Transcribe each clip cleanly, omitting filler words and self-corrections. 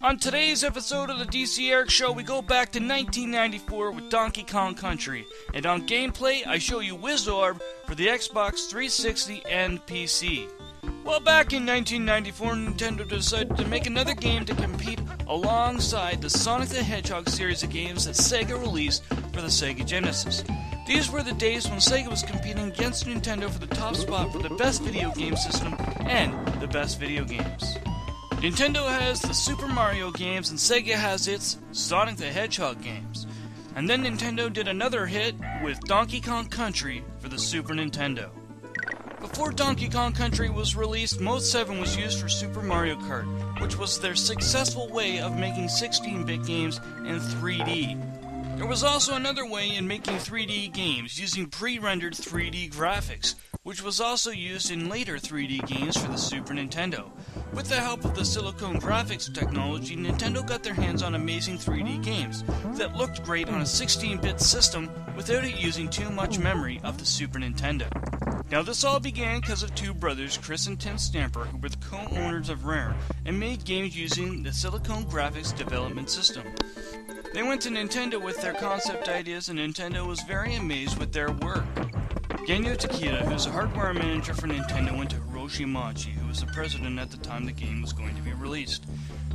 On today's episode of the DCeric Show, we go back to 1994 with Donkey Kong Country, and on gameplay, I show you Wizorb for the Xbox 360 and PC. Well, back in 1994, Nintendo decided to make another game to compete alongside the Sonic the Hedgehog series of games that Sega released for the Sega Genesis. These were the days when Sega was competing against Nintendo for the top spot for the best video game system and the best video games. Nintendo has the Super Mario games and Sega has its Sonic the Hedgehog games. And then Nintendo did another hit with Donkey Kong Country for the Super Nintendo. Before Donkey Kong Country was released, Mode 7 was used for Super Mario Kart, which was their successful way of making 16-bit games in 3D. There was also another way in making 3D games using pre-rendered 3D graphics, which was also used in later 3D games for the Super Nintendo. With the help of the silicone graphics technology, Nintendo got their hands on amazing 3D games that looked great on a 16-bit system without it using too much memory of the Super Nintendo. Now this all began because of two brothers, Chris and Tim Stamper, who were the co-owners of Rare and made games using the silicone graphics development system. They went to Nintendo with their concept ideas and Nintendo was very amazed with their work. Genyo Takeda, who's a hardware manager for Nintendo, went to Hiroshi Yamauchi, who was the president at the time the game was going to be released.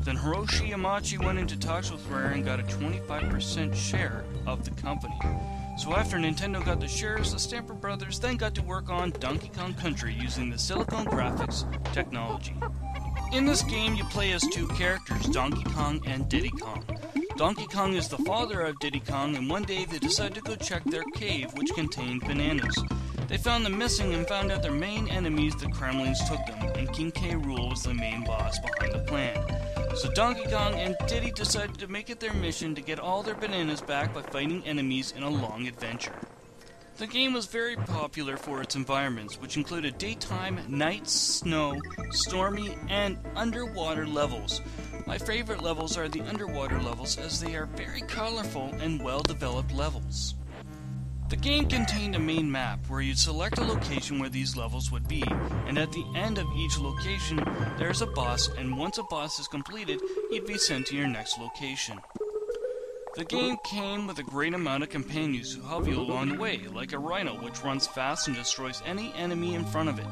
Then Hiroshi Yamauchi went into talks with Rare and got a 25% share of the company. So after Nintendo got the shares, the Stamper brothers then got to work on Donkey Kong Country using the silicone graphics technology. In this game, you play as two characters, Donkey Kong and Diddy Kong. Donkey Kong is the father of Diddy Kong, and one day they decided to go check their cave, which contained bananas. They found them missing and found out their main enemies, the Kremlings, took them, and King K. Rool was the main boss behind the plan. So Donkey Kong and Diddy decided to make it their mission to get all their bananas back by fighting enemies in a long adventure. The game was very popular for its environments, which included daytime, night, snow, stormy, and underwater levels. My favorite levels are the underwater levels as they are very colorful and well-developed levels. The game contained a main map where you'd select a location where these levels would be, and at the end of each location there's a boss, and once a boss is completed, you'd be sent to your next location. The game came with a great amount of companions who help you along the way, like a rhino which runs fast and destroys any enemy in front of it,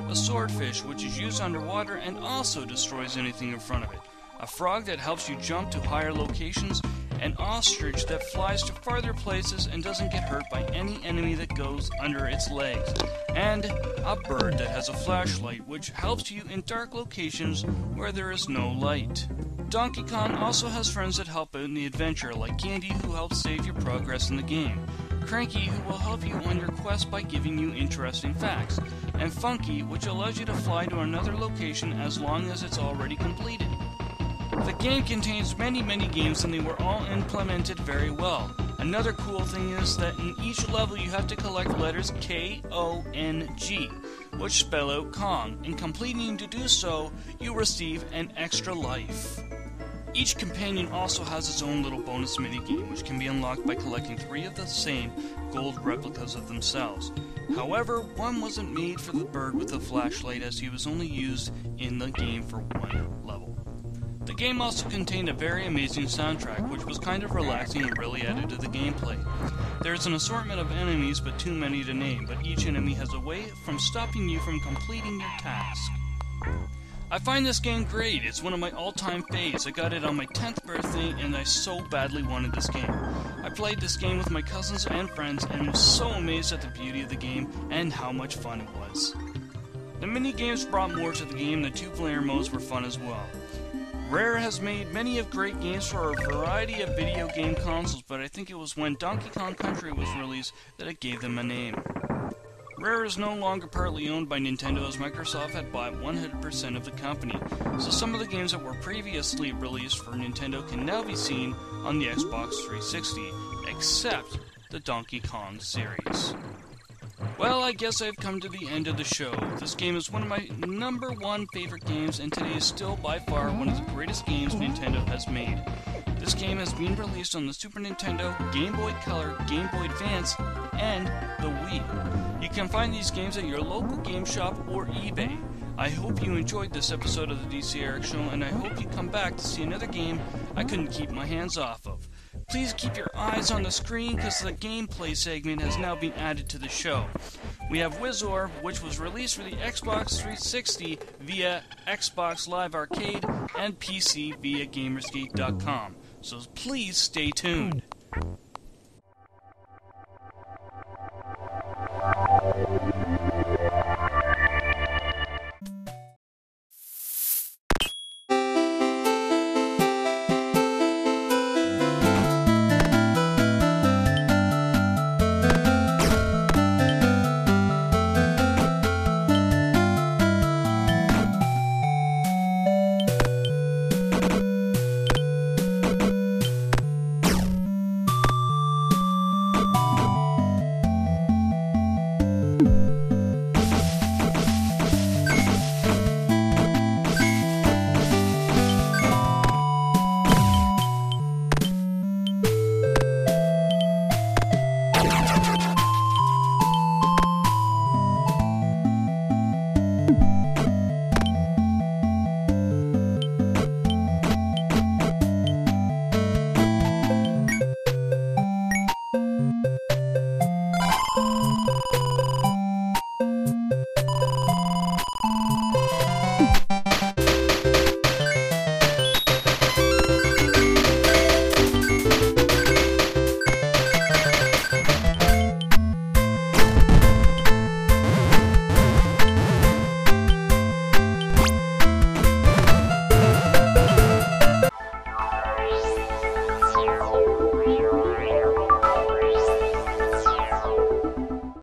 a swordfish which is used underwater and also destroys anything in front of it, a frog that helps you jump to higher locations, an ostrich that flies to farther places and doesn't get hurt by any enemy that goes under its legs, and a bird that has a flashlight which helps you in dark locations where there is no light. Donkey Kong also has friends that help out in the adventure, like Candy, who helps save your progress in the game, Cranky, who will help you on your quest by giving you interesting facts, and Funky, which allows you to fly to another location as long as it's already completed. The game contains many games and they were all implemented very well. Another cool thing is that in each level you have to collect letters K-O-N-G, which spell out Kong, and completing to do so, you receive an extra life. Each companion also has its own little bonus minigame, which can be unlocked by collecting 3 of the same gold replicas of themselves. However, one wasn't made for the bird with the flashlight as he was only used in the game for one level. The game also contained a very amazing soundtrack, which was kind of relaxing and really added to the gameplay. There's an assortment of enemies, but too many to name, but each enemy has a way from stopping you from completing your task. I find this game great. It's one of my all-time faves. I got it on my 10th birthday and I so badly wanted this game. I played this game with my cousins and friends and was so amazed at the beauty of the game and how much fun it was. The mini-games brought more to the game. The 2-player modes were fun as well. Rare has made many of great games for a variety of video game consoles, but I think it was when Donkey Kong Country was released that it gave them a name. Rare is no longer partly owned by Nintendo as Microsoft had bought 100% of the company, so some of the games that were previously released for Nintendo can now be seen on the Xbox 360, except the Donkey Kong series. Well, I guess I've come to the end of the show. This game is one of my #1 favorite games, and today is still by far one of the greatest games Nintendo has made. This game has been released on the Super Nintendo, Game Boy Color, Game Boy Advance, and the Wii. You can find these games at your local game shop or eBay. I hope you enjoyed this episode of the DCeric Show, and I hope you come back to see another game I couldn't keep my hands off of. Please keep your eyes on the screen because the gameplay segment has now been added to the show. We have Wizorb, which was released for the Xbox 360 via Xbox Live Arcade and PC via Gamersgate.com. So please stay tuned. You